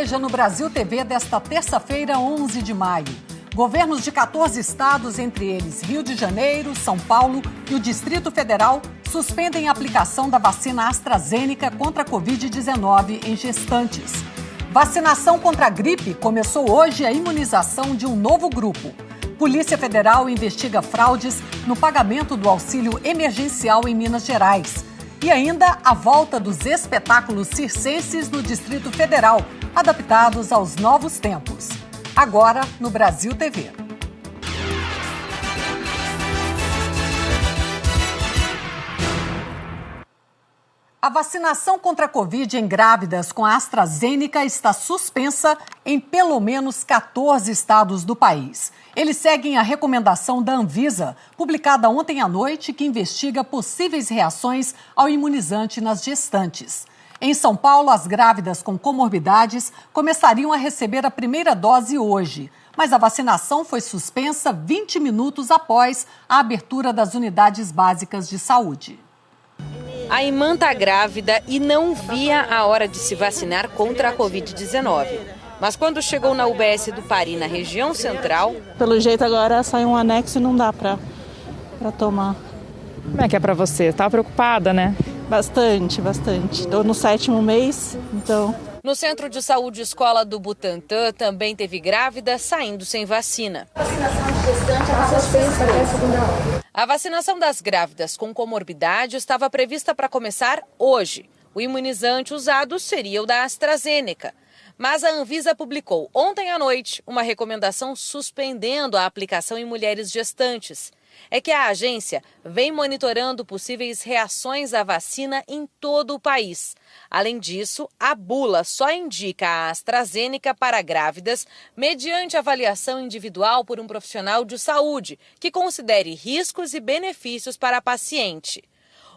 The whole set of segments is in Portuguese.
Veja no Brasil TV desta terça-feira, 11 de maio. Governos de 14 estados, entre eles Rio de Janeiro, São Paulo e o Distrito Federal, suspendem a aplicação da vacina AstraZeneca contra a Covid-19 em gestantes. Vacinação contra a gripe começou hoje a imunização de um novo grupo. Polícia Federal investiga fraudes no pagamento do auxílio emergencial em Minas Gerais. E ainda a volta dos espetáculos circenses no Distrito Federal, adaptados aos novos tempos. Agora, no Brasil TV. A vacinação contra a Covid em grávidas com a AstraZeneca está suspensa em pelo menos 14 estados do país. Eles seguem a recomendação da Anvisa, publicada ontem à noite, que investiga possíveis reações ao imunizante nas gestantes. Em São Paulo, as grávidas com comorbidades começariam a receber a primeira dose hoje, mas a vacinação foi suspensa 20 minutos após a abertura das unidades básicas de saúde. A irmã está grávida e não via a hora de se vacinar contra a Covid-19. Mas quando chegou na UBS do Pari, na região central... Pelo jeito agora sai um anexo e não dá para tomar. Como é que é para você? Estava preocupada, né? Bastante. Estou no 7º mês, então... No Centro de Saúde Escola do Butantã também teve grávida saindo sem vacina. A vacinação das grávidas com comorbidade estava prevista para começar hoje. O imunizante usado seria o da AstraZeneca. Mas a Anvisa publicou ontem à noite uma recomendação suspendendo a aplicação em mulheres gestantes. É que a agência vem monitorando possíveis reações à vacina em todo o país. Além disso, a bula só indica a AstraZeneca para grávidas mediante avaliação individual por um profissional de saúde que considere riscos e benefícios para a paciente.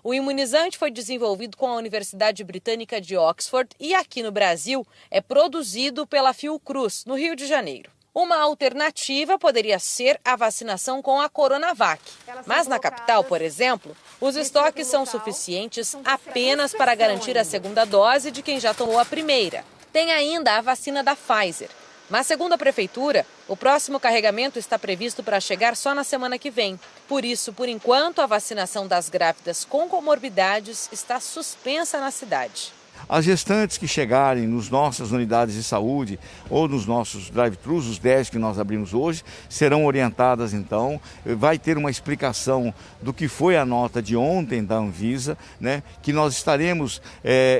O imunizante foi desenvolvido com a Universidade Britânica de Oxford e aqui no Brasil é produzido pela Fiocruz, no Rio de Janeiro. Uma alternativa poderia ser a vacinação com a Coronavac. Mas na capital, por exemplo, os estoques são suficientes apenas para garantir a segunda dose de quem já tomou a primeira. Tem ainda a vacina da Pfizer. Mas, segundo a Prefeitura, o próximo carregamento está previsto para chegar só na semana que vem. Por isso, por enquanto, a vacinação das grávidas com comorbidades está suspensa na cidade. As gestantes que chegarem nas nossas unidades de saúde ou nos nossos drive-thrus, os 10 que nós abrimos hoje, serão orientadas então, vai ter uma explicação do que foi a nota de ontem da Anvisa, né, que nós estaremos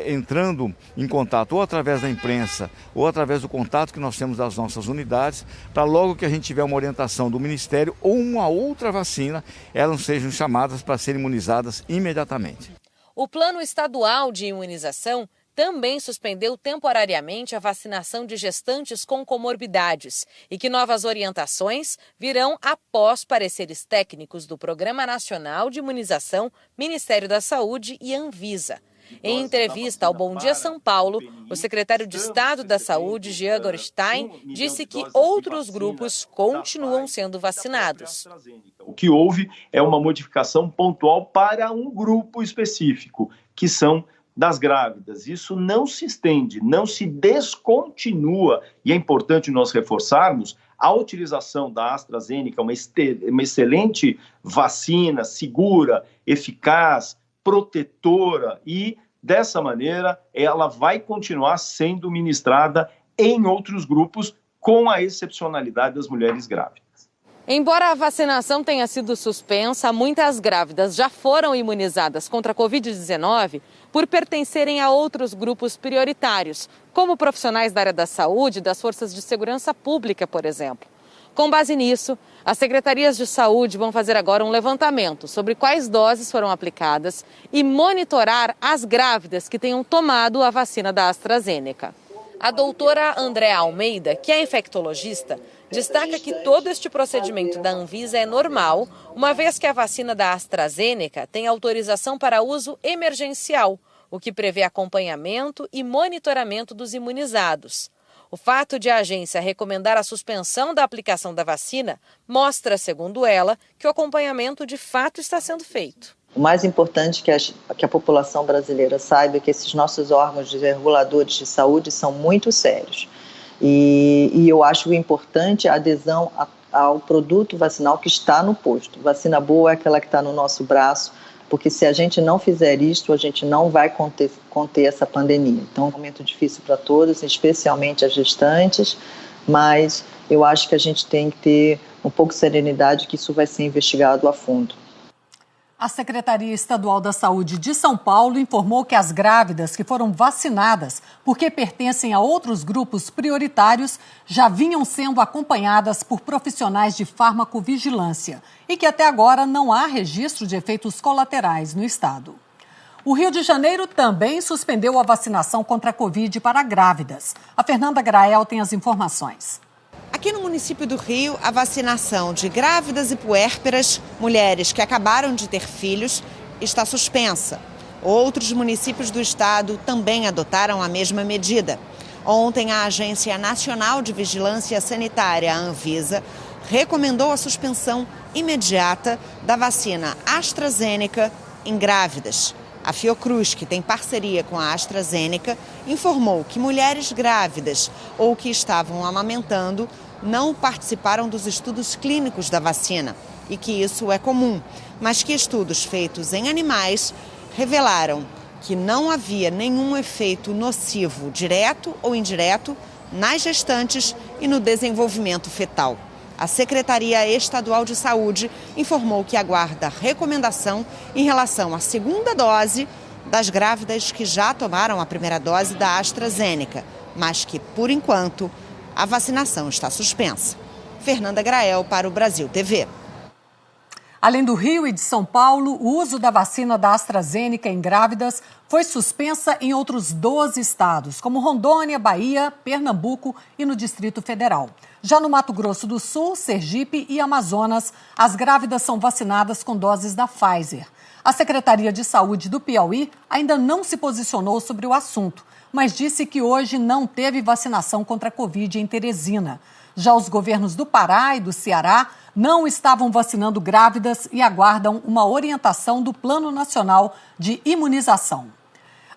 entrando em contato ou através da imprensa ou através do contato que nós temos das nossas unidades, para logo que a gente tiver uma orientação do Ministério ou uma outra vacina, elas sejam chamadas para serem imunizadas imediatamente. O Plano Estadual de Imunização também suspendeu temporariamente a vacinação de gestantes com comorbidades e que novas orientações virão após pareceres técnicos do Programa Nacional de Imunização, Ministério da Saúde e Anvisa. Em entrevista ao Bom Dia São Paulo, o secretário de Estado da Saúde, Jean Gorenstein, disse que outros grupos continuam sendo vacinados. O que houve é uma modificação pontual para um grupo específico, que são das grávidas. Isso não se estende, não se descontinua, e é importante nós reforçarmos a utilização da AstraZeneca, uma excelente vacina, segura, eficaz, protetora, e dessa maneira ela vai continuar sendo ministrada em outros grupos com a excepcionalidade das mulheres grávidas. Embora a vacinação tenha sido suspensa, muitas grávidas já foram imunizadas contra a Covid-19 por pertencerem a outros grupos prioritários, como profissionais da área da saúde e das forças de segurança pública, por exemplo. Com base nisso, as secretarias de saúde vão fazer agora um levantamento sobre quais doses foram aplicadas e monitorar as grávidas que tenham tomado a vacina da AstraZeneca. A doutora Andréa Almeida, que é infectologista, destaca que todo este procedimento da Anvisa é normal, uma vez que a vacina da AstraZeneca tem autorização para uso emergencial, o que prevê acompanhamento e monitoramento dos imunizados. O fato de a agência recomendar a suspensão da aplicação da vacina mostra, segundo ela, que o acompanhamento de fato está sendo feito. O mais importante é que a população brasileira saiba que esses nossos órgãos reguladores de saúde são muito sérios. E eu acho importante a adesão ao produto vacinal que está no posto. Vacina boa é aquela que está no nosso braço, porque se a gente não fizer isto, a gente não vai conter essa pandemia. Então, é um momento difícil para todos, especialmente as gestantes, mas eu acho que a gente tem que ter um pouco de serenidade, que isso vai ser investigado a fundo. A Secretaria Estadual da Saúde de São Paulo informou que as grávidas que foram vacinadas porque pertencem a outros grupos prioritários já vinham sendo acompanhadas por profissionais de farmacovigilância e que até agora não há registro de efeitos colaterais no estado. O Rio de Janeiro também suspendeu a vacinação contra a Covid para grávidas. A Fernanda Grael tem as informações. Aqui no município do Rio, a vacinação de grávidas e puérperas, mulheres que acabaram de ter filhos, está suspensa. Outros municípios do estado também adotaram a mesma medida. Ontem, a Agência Nacional de Vigilância Sanitária, a Anvisa, recomendou a suspensão imediata da vacina AstraZeneca em grávidas. A Fiocruz, que tem parceria com a AstraZeneca, informou que mulheres grávidas ou que estavam amamentando não participaram dos estudos clínicos da vacina e que isso é comum, mas que estudos feitos em animais revelaram que não havia nenhum efeito nocivo, direto ou indireto, nas gestantes e no desenvolvimento fetal. A Secretaria Estadual de Saúde informou que aguarda recomendação em relação à segunda dose das grávidas que já tomaram a primeira dose da AstraZeneca, mas que, por enquanto, a vacinação está suspensa. Fernanda Grael para o Brasil TV. Além do Rio e de São Paulo, o uso da vacina da AstraZeneca em grávidas foi suspensa em outros 12 estados, como Rondônia, Bahia, Pernambuco e no Distrito Federal. Já no Mato Grosso do Sul, Sergipe e Amazonas, as grávidas são vacinadas com doses da Pfizer. A Secretaria de Saúde do Piauí ainda não se posicionou sobre o assunto, mas disse que hoje não teve vacinação contra a Covid em Teresina. Já os governos do Pará e do Ceará não estavam vacinando grávidas e aguardam uma orientação do Plano Nacional de Imunização.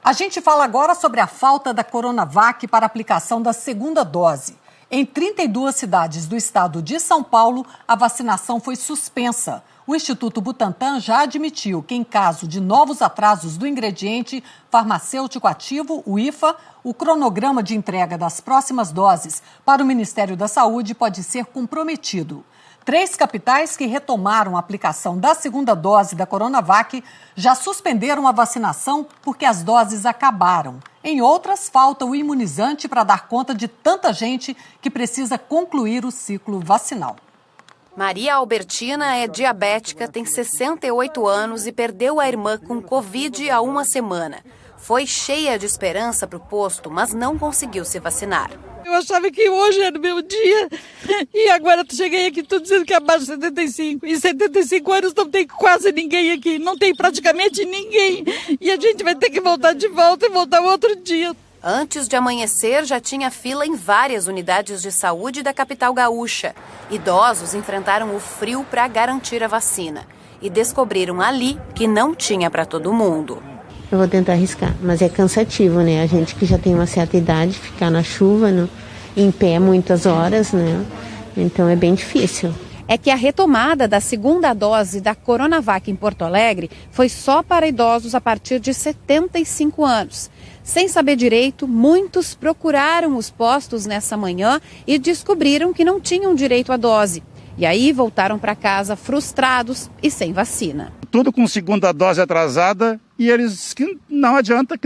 A gente fala agora sobre a falta da Coronavac para aplicação da segunda dose. Em 32 cidades do estado de São Paulo, a vacinação foi suspensa. O Instituto Butantan já admitiu que, em caso de novos atrasos do ingrediente farmacêutico ativo, o IFA, o cronograma de entrega das próximas doses para o Ministério da Saúde pode ser comprometido. 3 capitais que retomaram a aplicação da segunda dose da Coronavac já suspenderam a vacinação porque as doses acabaram. Em outras, falta o imunizante para dar conta de tanta gente que precisa concluir o ciclo vacinal. Maria Albertina é diabética, tem 68 anos e perdeu a irmã com Covid há uma semana. Foi cheia de esperança para o posto, mas não conseguiu se vacinar. Eu achava que hoje era o meu dia e agora cheguei aqui, estou dizendo que é abaixo de 75. E 75 anos não tem quase ninguém aqui, não tem praticamente ninguém. E a gente vai ter que voltar de volta e voltar outro dia. Antes de amanhecer, já tinha fila em várias unidades de saúde da capital gaúcha. Idosos enfrentaram o frio para garantir a vacina e descobriram ali que não tinha para todo mundo. Eu vou tentar arriscar, mas é cansativo, né? A gente que já tem uma certa idade, ficar na chuva, em pé muitas horas, né? Então é bem difícil. É que a retomada da segunda dose da Coronavac em Porto Alegre foi só para idosos a partir de 75 anos. Sem saber direito, muitos procuraram os postos nessa manhã e descobriram que não tinham direito à dose. E aí voltaram para casa frustrados e sem vacina. Tudo com segunda dose atrasada e eles que não adianta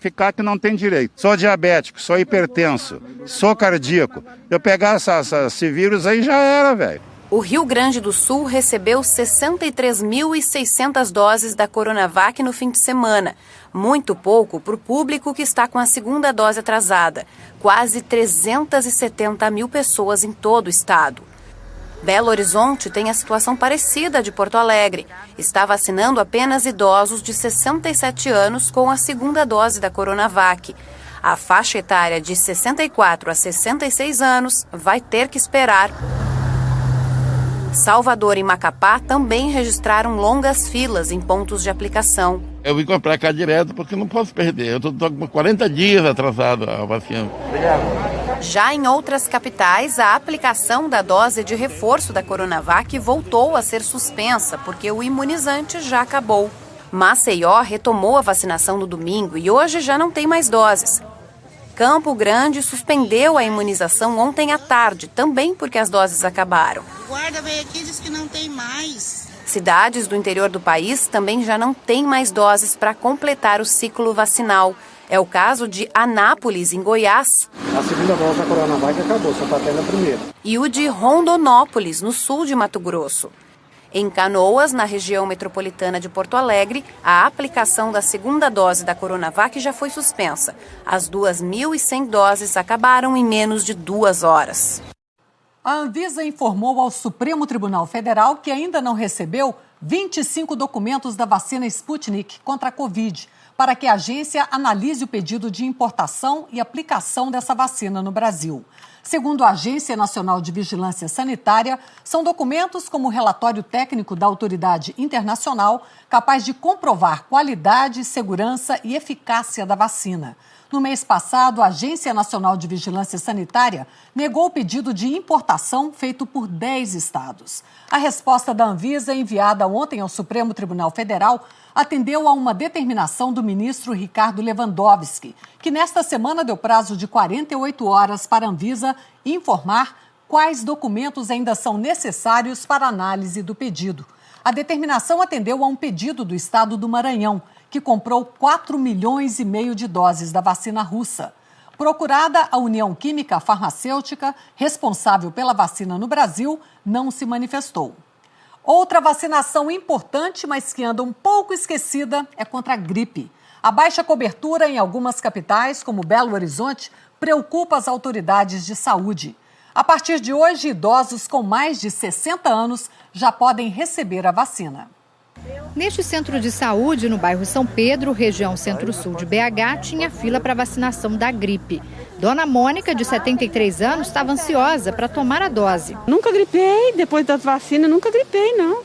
ficar, que não tem direito. Sou diabético, sou hipertenso, sou cardíaco. Eu pegar esse vírus aí já era, velho. O Rio Grande do Sul recebeu 63.600 doses da Coronavac no fim de semana. Muito pouco para o público que está com a segunda dose atrasada. Quase 370 mil pessoas em todo o estado. Belo Horizonte tem a situação parecida de Porto Alegre. Está vacinando apenas idosos de 67 anos com a segunda dose da Coronavac. A faixa etária de 64 a 66 anos vai ter que esperar Salvador e Macapá também registraram longas filas em pontos de aplicação. Eu vim comprar cá direto porque não posso perder. Eu estou com 40 dias atrasado a vacina. Já em outras capitais, a aplicação da dose de reforço da Coronavac voltou a ser suspensa porque o imunizante já acabou. Maceió retomou a vacinação no domingo e hoje já não tem mais doses. Campo Grande suspendeu a imunização ontem à tarde, também porque as doses acabaram. O guarda veio aqui e disse que não tem mais. Cidades do interior do país também já não têm mais doses para completar o ciclo vacinal. É o caso de Anápolis, em Goiás. A segunda dose da Coronavac acabou, só está tendo a primeira. E o de Rondonópolis, no sul de Mato Grosso. Em Canoas, na região metropolitana de Porto Alegre, a aplicação da segunda dose da Coronavac já foi suspensa. As 2.100 doses acabaram em menos de 2 horas. A Anvisa informou ao Supremo Tribunal Federal que ainda não recebeu 25 documentos da vacina Sputnik contra a Covid, para que a agência analise o pedido de importação e aplicação dessa vacina no Brasil. Segundo a Agência Nacional de Vigilância Sanitária, são documentos como o relatório técnico da autoridade internacional capaz de comprovar qualidade, segurança e eficácia da vacina. No mês passado, a Agência Nacional de Vigilância Sanitária negou o pedido de importação feito por 10 estados. A resposta da Anvisa, enviada ontem ao Supremo Tribunal Federal, atendeu a uma determinação do ministro Ricardo Lewandowski, que nesta semana deu prazo de 48 horas para a Anvisa informar quais documentos ainda são necessários para a análise do pedido. A determinação atendeu a um pedido do estado do Maranhão, que comprou 4,5 milhões de doses da vacina russa. Procurada, a União Química Farmacêutica, responsável pela vacina no Brasil, não se manifestou. Outra vacinação importante, mas que anda um pouco esquecida, é contra a gripe. A baixa cobertura em algumas capitais, como Belo Horizonte, preocupa as autoridades de saúde. A partir de hoje, idosos com mais de 60 anos já podem receber a vacina. Neste centro de saúde, no bairro São Pedro, região centro-sul de BH, tinha fila para vacinação da gripe. Dona Mônica, de 73 anos, estava ansiosa para tomar a dose. Nunca gripei, depois das vacinas, nunca gripei, não.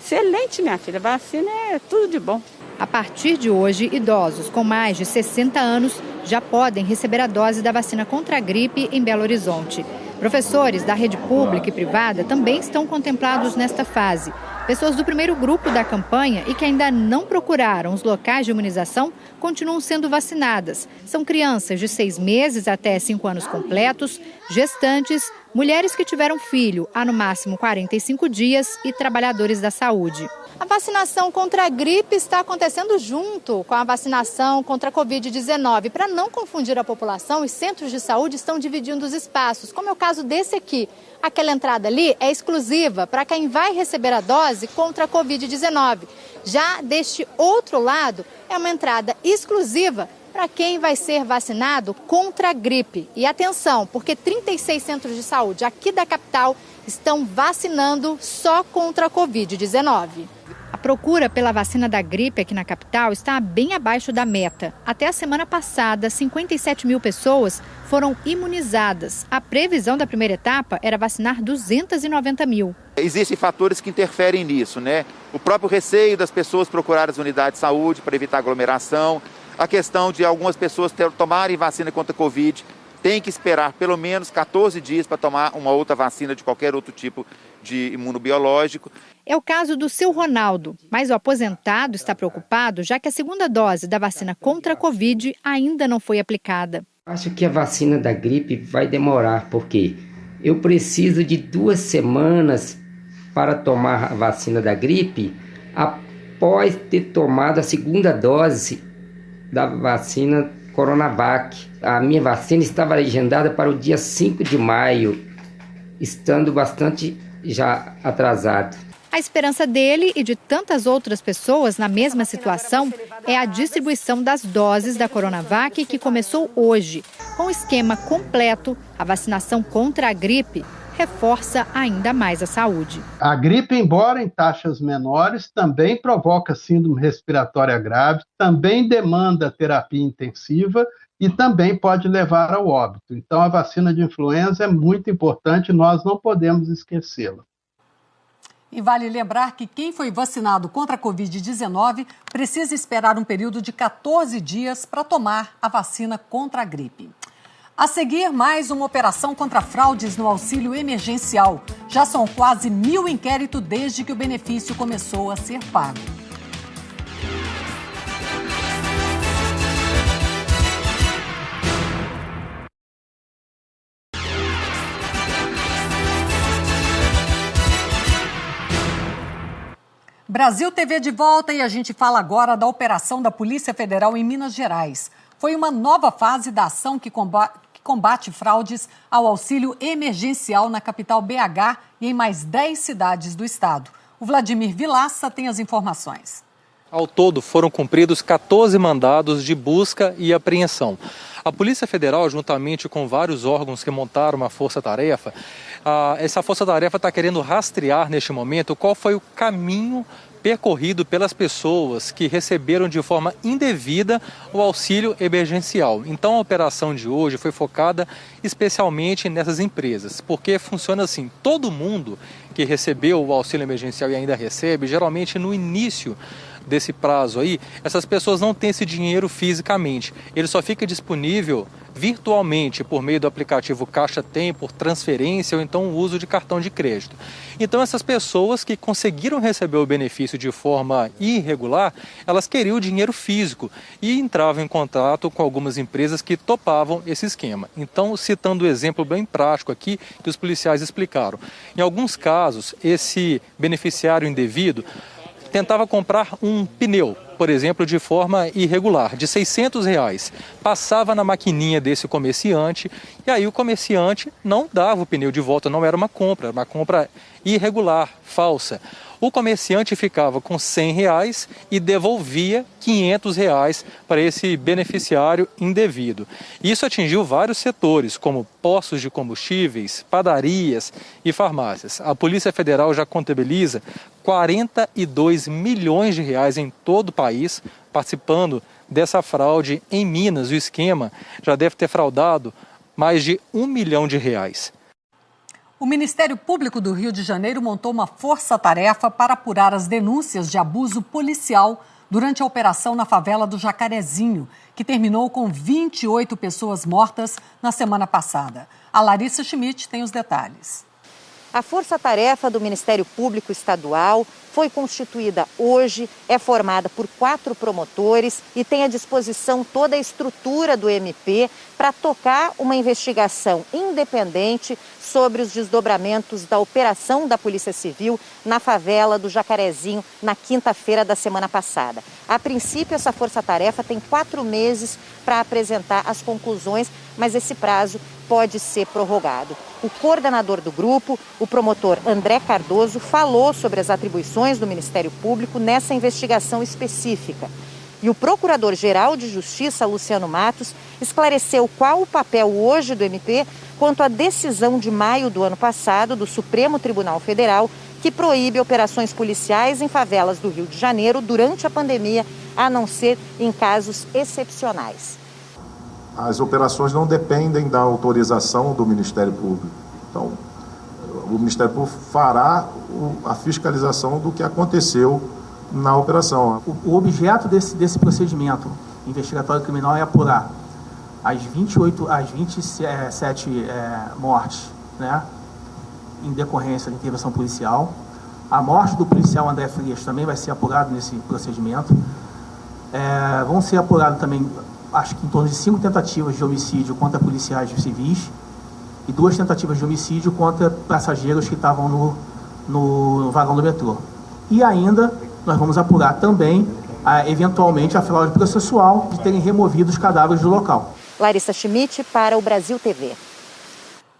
Excelente, minha filha, vacina é tudo de bom. A partir de hoje, idosos com mais de 60 anos já podem receber a dose da vacina contra a gripe em Belo Horizonte. Professores da rede pública e privada também estão contemplados nesta fase. Pessoas do primeiro grupo da campanha e que ainda não procuraram os locais de imunização continuam sendo vacinadas. São crianças de 6 meses até 5 anos completos, gestantes, mulheres que tiveram filho há no máximo 45 dias e trabalhadores da saúde. A vacinação contra a gripe está acontecendo junto com a vacinação contra a Covid-19. Para não confundir a população, os centros de saúde estão dividindo os espaços, como é o caso desse aqui. Aquela entrada ali é exclusiva para quem vai receber a dose contra a Covid-19. Já deste outro lado, é uma entrada exclusiva para quem vai ser vacinado contra a gripe. E atenção, porque 36 centros de saúde aqui da capital estão vacinando só contra a Covid-19. A procura pela vacina da gripe aqui na capital está bem abaixo da meta. Até a semana passada, 57 mil pessoas foram imunizadas. A previsão da primeira etapa era vacinar 290 mil. Existem fatores que interferem nisso, né? O próprio receio das pessoas procurarem as unidades de saúde para evitar aglomeração, a questão de algumas pessoas tomarem vacina contra a Covid, tem que esperar pelo menos 14 dias para tomar uma outra vacina de qualquer outro tipo de imunobiológico. É o caso do seu Ronaldo, mas o aposentado está preocupado já que a segunda dose da vacina contra a Covid ainda não foi aplicada. Acho que a vacina da gripe vai demorar, porque eu preciso de 2 semanas para tomar a vacina da gripe após ter tomado a segunda dose da vacina Coronavac. A minha vacina estava agendada para o dia 5 de maio, estando bastante já atrasado. A esperança dele e de tantas outras pessoas na mesma situação é a distribuição das doses da Coronavac, que começou hoje. Com o esquema completo, a vacinação contra a gripe reforça ainda mais a saúde. A gripe, embora em taxas menores, também provoca síndrome respiratória grave, também demanda terapia intensiva e também pode levar ao óbito. Então, a vacina de influenza é muito importante, nós não podemos esquecê-la. E vale lembrar que quem foi vacinado contra a Covid-19 precisa esperar um período de 14 dias para tomar a vacina contra a gripe. A seguir, mais uma operação contra fraudes no auxílio emergencial. Já são quase 1.000 inquéritos desde que o benefício começou a ser pago. Brasil TV de volta e a gente fala agora da operação da Polícia Federal em Minas Gerais. Foi uma nova fase da ação que combate fraudes ao auxílio emergencial na capital BH e em mais 10 cidades do estado. O Vladimir Vilaça tem as informações. Ao todo, foram cumpridos 14 mandados de busca e apreensão. A Polícia Federal, juntamente com vários órgãos que montaram uma força-tarefa, essa força-tarefa está querendo rastrear neste momento qual foi o caminho percorrido pelas pessoas que receberam de forma indevida o auxílio emergencial. Então a operação de hoje foi focada especialmente nessas empresas, porque funciona assim: todo mundo que recebeu o auxílio emergencial e ainda recebe, geralmente no início desse prazo aí, essas pessoas não têm esse dinheiro fisicamente, ele só fica disponível virtualmente por meio do aplicativo Caixa Tem, por transferência ou então o uso de cartão de crédito. Então essas pessoas que conseguiram receber o benefício de forma irregular, elas queriam o dinheiro físico e entravam em contato com algumas empresas que topavam esse esquema. Então, citando um exemplo bem prático aqui que os policiais explicaram, em alguns casos esse beneficiário indevido tentava comprar um pneu, por exemplo, de forma irregular, de R$600, passava na maquininha desse comerciante e aí o comerciante não dava o pneu de volta, não era uma compra irregular, falsa. O comerciante ficava com R$100 e devolvia R$500 para esse beneficiário indevido. Isso atingiu vários setores, como postos de combustíveis, padarias e farmácias. A Polícia Federal já contabiliza R$42 milhões em todo o país participando dessa fraude. Em Minas, o esquema já deve ter fraudado mais de R$1 milhão. O Ministério Público do Rio de Janeiro montou uma força-tarefa para apurar as denúncias de abuso policial durante a operação na favela do Jacarezinho, que terminou com 28 pessoas mortas na semana passada. A Larissa Schmidt tem os detalhes. A força-tarefa do Ministério Público Estadual foi constituída hoje, é formada por 4 promotores e tem à disposição toda a estrutura do MP para tocar uma investigação independente sobre os desdobramentos da operação da Polícia Civil na favela do Jacarezinho na quinta-feira da semana passada. A princípio, essa força-tarefa tem 4 meses para apresentar as conclusões, mas esse prazo pode ser prorrogado. O coordenador do grupo, o promotor André Cardoso, falou sobre as atribuições do Ministério Público nessa investigação específica. E o Procurador-Geral de Justiça, Luciano Matos, esclareceu qual o papel hoje do MP quanto à decisão de maio do ano passado do Supremo Tribunal Federal, que proíbe operações policiais em favelas do Rio de Janeiro durante a pandemia, a não ser em casos excepcionais. As operações não dependem da autorização do Ministério Público. Então, o Ministério Público fará a fiscalização do que aconteceu na operação. O objeto desse procedimento investigatório criminal é apurar as 27 mortes, né, em decorrência da intervenção policial. A morte do policial André Frias também vai ser apurada nesse procedimento. Vão ser apuradas também, acho que em torno de 5 tentativas de homicídio contra policiais civis e 2 tentativas de homicídio contra passageiros que estavam no vagão do metrô. E ainda nós vamos apurar também, eventualmente, a fraude processual de terem removido os cadáveres do local. Larissa Schmidt para o Brasil TV.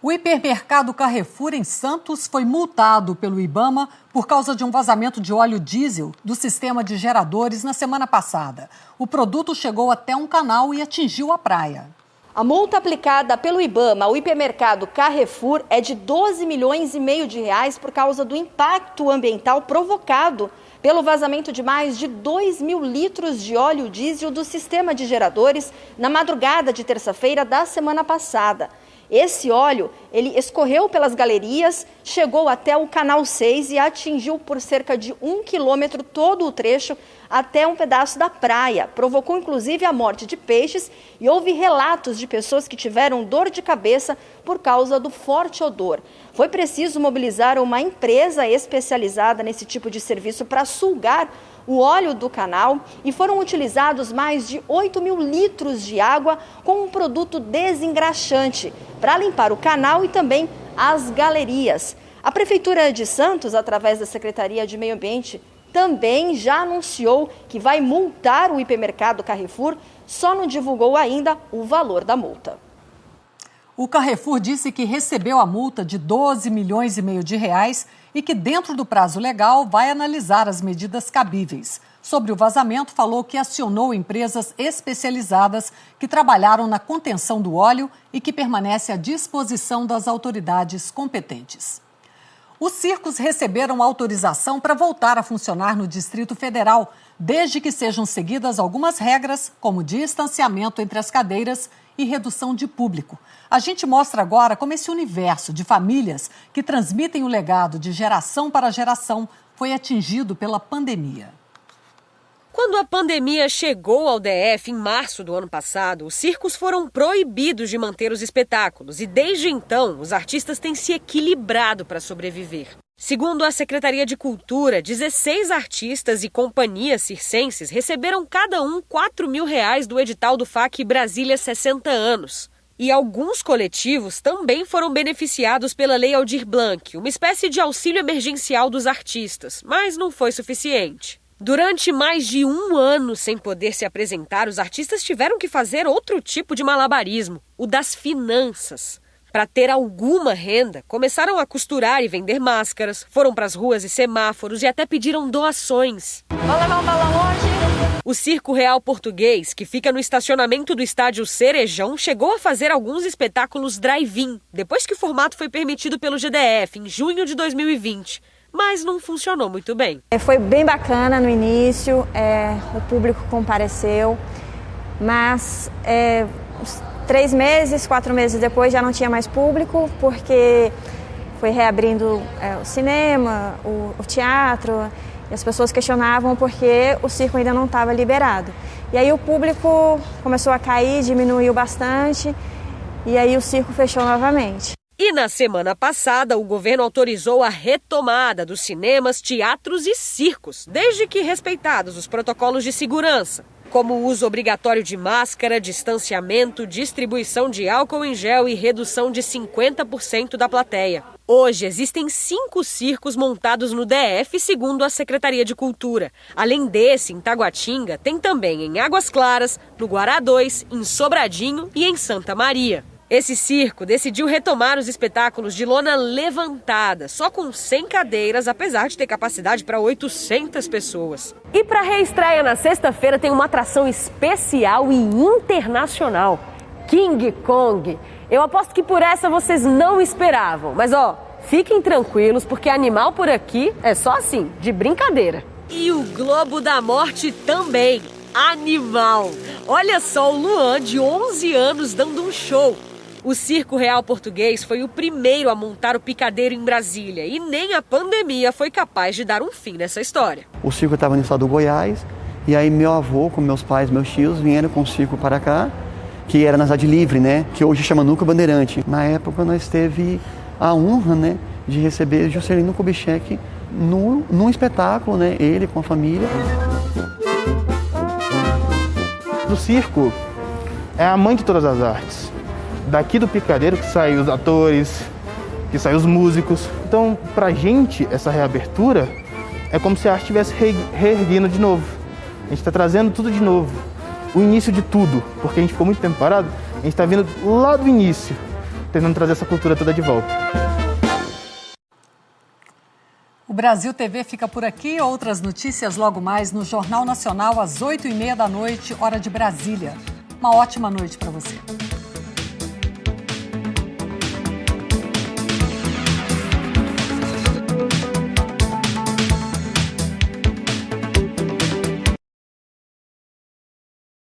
O hipermercado Carrefour em Santos foi multado pelo IBAMA por causa de um vazamento de óleo diesel do sistema de geradores na semana passada. O produto chegou até um canal e atingiu a praia. A multa aplicada pelo IBAMA ao hipermercado Carrefour é de R$12,5 milhões por causa do impacto ambiental provocado pelo vazamento de mais de 2.000 litros de óleo diesel do sistema de geradores na madrugada de terça-feira da semana passada. Esse óleo, ele escorreu pelas galerias, chegou até o Canal 6 e atingiu por cerca de 1 quilômetro todo o trecho até um pedaço da praia. Provocou, inclusive, a morte de peixes e houve relatos de pessoas que tiveram dor de cabeça por causa do forte odor. Foi preciso mobilizar uma empresa especializada nesse tipo de serviço para sugar o óleo do canal e foram utilizados mais de 8.000 litros de água com um produto desengraxante para limpar o canal e também as galerias. A Prefeitura de Santos, através da Secretaria de Meio Ambiente, também já anunciou que vai multar o hipermercado Carrefour, só não divulgou ainda o valor da multa. O Carrefour disse que recebeu a multa de 12,5 milhões de reais e que, dentro do prazo legal, vai analisar as medidas cabíveis. Sobre o vazamento, falou que acionou empresas especializadas que trabalharam na contenção do óleo e que permanece à disposição das autoridades competentes. Os circos receberam autorização para voltar a funcionar no Distrito Federal, desde que sejam seguidas algumas regras, como distanciamento entre as cadeiras e redução de público. A gente mostra agora como esse universo de famílias que transmitem o legado de geração para geração foi atingido pela pandemia. Quando a pandemia chegou ao DF em março do ano passado, os circos foram proibidos de manter os espetáculos e, desde então, os artistas têm se equilibrado para sobreviver. Segundo a Secretaria de Cultura, 16 artistas e companhias circenses receberam cada um R$4.000 do edital do FAC Brasília 60 anos. E alguns coletivos também foram beneficiados pela Lei Aldir Blanc, uma espécie de auxílio emergencial dos artistas, mas não foi suficiente. Durante mais de um ano sem poder se apresentar, os artistas tiveram que fazer outro tipo de malabarismo, o das finanças. Para ter alguma renda, começaram a costurar e vender máscaras, foram para as ruas e semáforos e até pediram doações. Vamos levar um balão hoje? O Circo Real Português, que fica no estacionamento do estádio Cerejão, chegou a fazer alguns espetáculos drive-in, depois que o formato foi permitido pelo GDF, em junho de 2020. Mas não funcionou muito bem. Foi bem bacana no início, o público compareceu, mas 3 meses, 4 meses depois já não tinha mais público, porque foi reabrindo o cinema, o teatro, e as pessoas questionavam porque o circo ainda não estava liberado. E aí o público começou a cair, diminuiu bastante, e aí o circo fechou novamente. E na semana passada, o governo autorizou a retomada dos cinemas, teatros e circos, desde que respeitados os protocolos de segurança, como o uso obrigatório de máscara, distanciamento, distribuição de álcool em gel e redução de 50% da plateia. Hoje, existem 5 circos montados no DF, segundo a Secretaria de Cultura. Além desse, em Taguatinga, tem também em Águas Claras, no Guará 2, em Sobradinho e em Santa Maria. Esse circo decidiu retomar os espetáculos de lona levantada, só com 100 cadeiras, apesar de ter capacidade para 800 pessoas. E para a reestreia na sexta-feira tem uma atração especial e internacional, King Kong. Eu aposto que por essa vocês não esperavam, mas fiquem tranquilos porque animal por aqui é só assim, de brincadeira. E o Globo da Morte também, animal. Olha só o Luan, de 11 anos, dando um show. O Circo Real Português foi o primeiro a montar o picadeiro em Brasília e nem a pandemia foi capaz de dar um fim nessa história. O circo estava no estado do Goiás e aí meu avô, com meus pais, meus tios, vieram com o circo para cá, que era na Cidade Livre, né? Que hoje chama Núcleo Bandeirante. Na época nós teve a honra, né, de receber Juscelino Kubitschek num espetáculo, né? Ele com a família. O circo é a mãe de todas as artes. Daqui do picadeiro que saem os atores, que saem os músicos. Então, pra gente, essa reabertura é como se a arte estivesse reerguendo de novo. A gente está trazendo tudo de novo. O início de tudo, porque a gente ficou muito tempo parado, a gente está vindo lá do início, tentando trazer essa cultura toda de volta. O Brasil TV fica por aqui. Outras notícias logo mais no Jornal Nacional, às 8h30 da noite, hora de Brasília. Uma ótima noite para você.